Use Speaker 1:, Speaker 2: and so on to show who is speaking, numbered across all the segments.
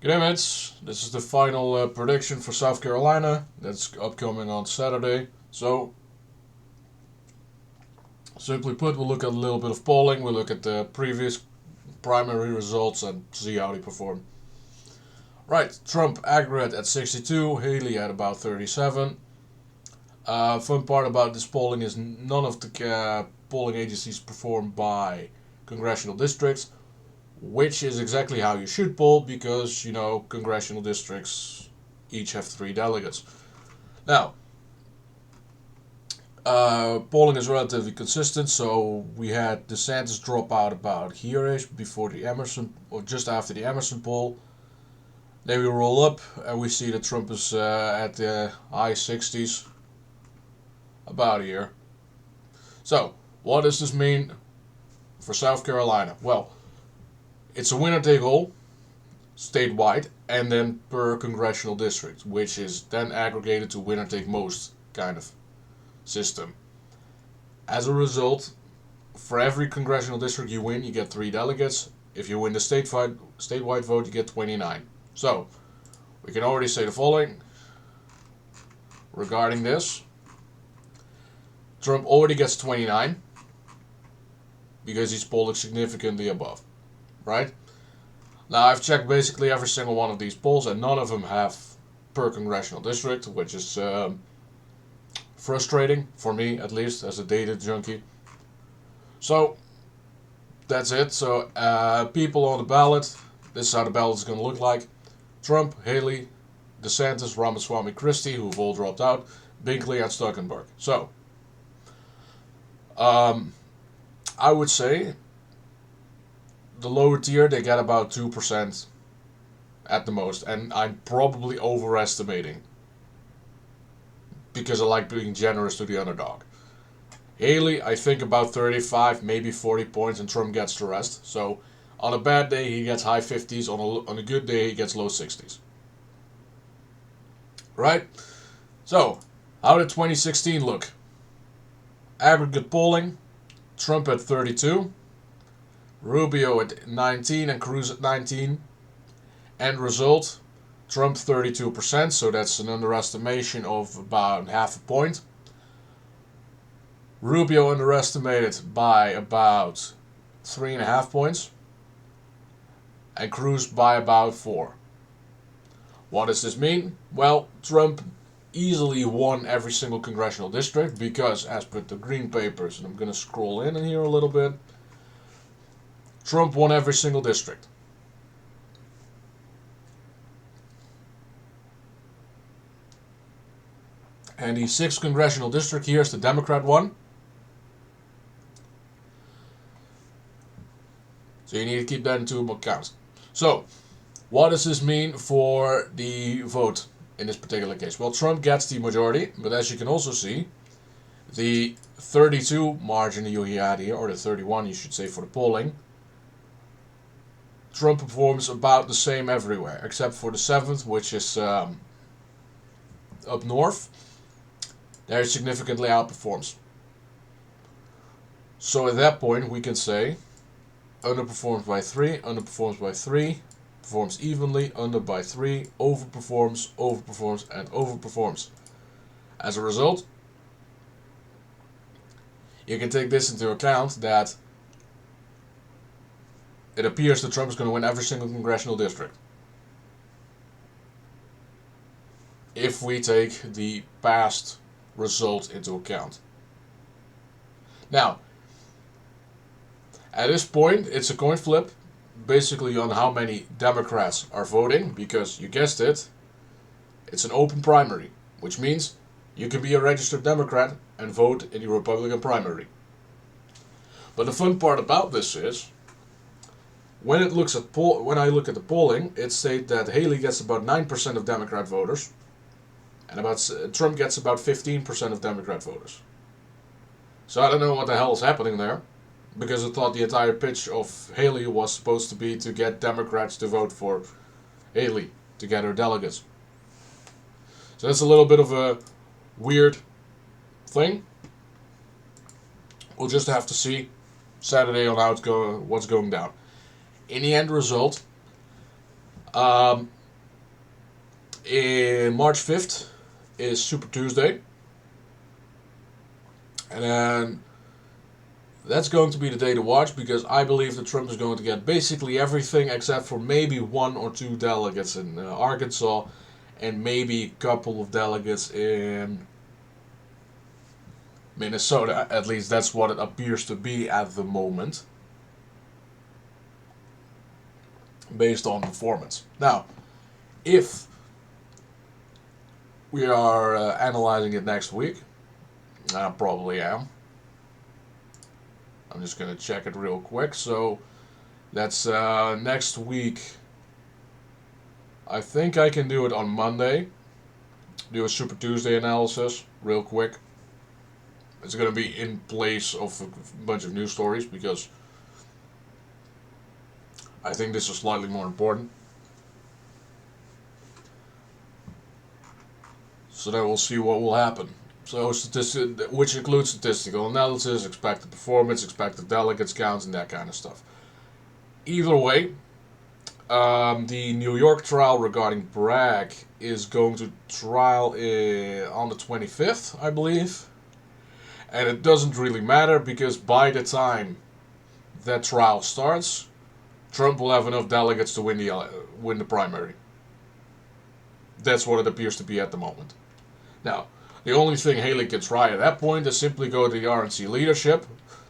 Speaker 1: Good day, mates. This is the final prediction for South Carolina. That's upcoming on Saturday. So, simply put, we'll look at a little bit of polling. We'll look at the previous primary results and see how they perform. Right, Trump aggregate at 62, Haley at about 37. Fun part about this polling is none of the polling agencies perform by congressional districts, which is exactly how you should poll because, congressional districts each have 3 delegates. Now, polling is relatively consistent, so we had DeSantis drop out about here-ish before the Emerson, or just after the Emerson poll. Then we roll up and we see that Trump is at the high 60s, about here. So, what does this mean for South Carolina? Well, it's a winner take all statewide and then per congressional district, which is then aggregated to winner take most kind of system. As a result, for every congressional district you win, you get 3 delegates. If you win the statewide vote, you get 29. So, we can already say the following regarding this. Trump already gets 29 because he's polling significantly above, right? Now, I've checked basically every single one of these polls, and none of them have per congressional district, which is frustrating for me, at least, as a data junkie. So, that's it. So, people on the ballot, this is how the ballot is going to look like. Trump, Haley, DeSantis, Ramaswamy, Christie, who've all dropped out, Binkley, and Stuckenberg. So, I would say the lower tier, they get about 2% at the most, and I'm probably overestimating because I like being generous to the underdog. Haley, I think about 35, maybe 40 points, and Trump gets the rest. So, on a bad day, he gets high 50s. On a good day, he gets low 60s. Right? So, how did 2016 look? Aggregate polling, Trump at 32, Rubio at 19, and Cruz at 19. End result, Trump 32%, so that's an underestimation of about half a point. Rubio underestimated by about 3.5 points, and Cruz by about 4. What does this mean? Well, Trump easily won every single congressional district because, as per the green papers, and I'm going to scroll in here a little bit, Trump won every single district. And the 6th congressional district here is the Democrat one. So you need to keep that into account. So, what does this mean for the vote in this particular case? Well, Trump gets the majority, but as you can also see, the 32 margin you had here, or the 31 you should say for the polling, Trump performs about the same everywhere, except for the 7th, which is up north. There he significantly outperforms. So at that point we can say underperforms by 3, underperforms by 3, performs evenly, under by 3, overperforms, overperforms, and overperforms. As a result, you can take this into account that it appears that Trump is going to win every single congressional district. If we take the past result into account. Now, at this point, it's a coin flip, basically on how many Democrats are voting, because you guessed it, it's an open primary, which means you can be a registered Democrat and vote in the Republican primary. But the fun part about this is, when I look at the polling, it states that Haley gets about 9% of Democrat voters, and Trump gets about 15% of Democrat voters. So I don't know what the hell is happening there, because I thought the entire pitch of Haley was supposed to be to get Democrats to vote for Haley to get her delegates. So that's a little bit of a weird thing. We'll just have to see Saturday on what's going down. In the end result, Um, in March 5th is Super Tuesday. And then that's going to be the day to watch, because I believe that Trump is going to get basically everything except for maybe 1 or 2 delegates in Arkansas and maybe a couple of delegates in Minnesota. At least that's what it appears to be at the moment, based on performance. Now, if we are analyzing it next week, I probably am. I'm just going to check it real quick. So that's next week. I think I can do it on Monday. Do a Super Tuesday analysis real quick. It's going to be in place of a bunch of news stories, because I think this is slightly more important. So then we'll see what will happen. So which includes statistical analysis, expected performance, expected delegates counts, and that kind of stuff. Either way, the New York trial regarding Bragg is going to trial on the 25th, I believe. And it doesn't really matter, because by the time that trial starts, Trump will have enough delegates to win the primary. That's what it appears to be at the moment. Now, the only thing Haley can try at that point is simply go to the RNC leadership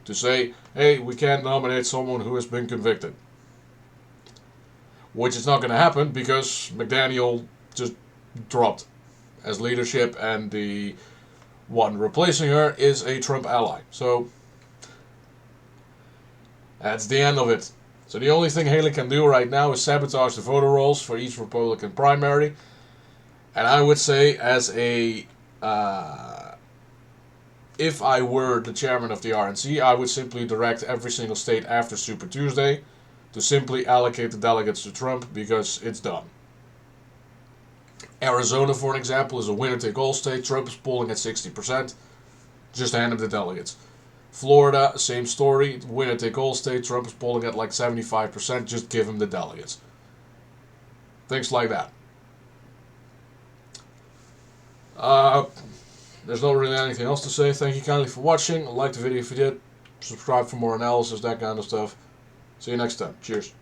Speaker 1: to say, hey, we can't nominate someone who has been convicted. Which is not going to happen, because McDaniel just dropped as leadership, and the one replacing her is a Trump ally. So that's the end of it. So the only thing Haley can do right now is sabotage the voter rolls for each Republican primary. And I would say, as a if I were the chairman of the RNC, I would simply direct every single state after Super Tuesday to simply allocate the delegates to Trump, because it's done. Arizona, for an example, is a winner-take-all state. Trump is polling at 60%. Just hand him the delegates. Florida, same story. Winner-take-all state. Trump is polling at like 75%. Just give him the delegates. Things like that. There's not really anything else to say. Thank you kindly for watching. Like the video if you did. Subscribe for more analysis, that kind of stuff. See you next time. Cheers.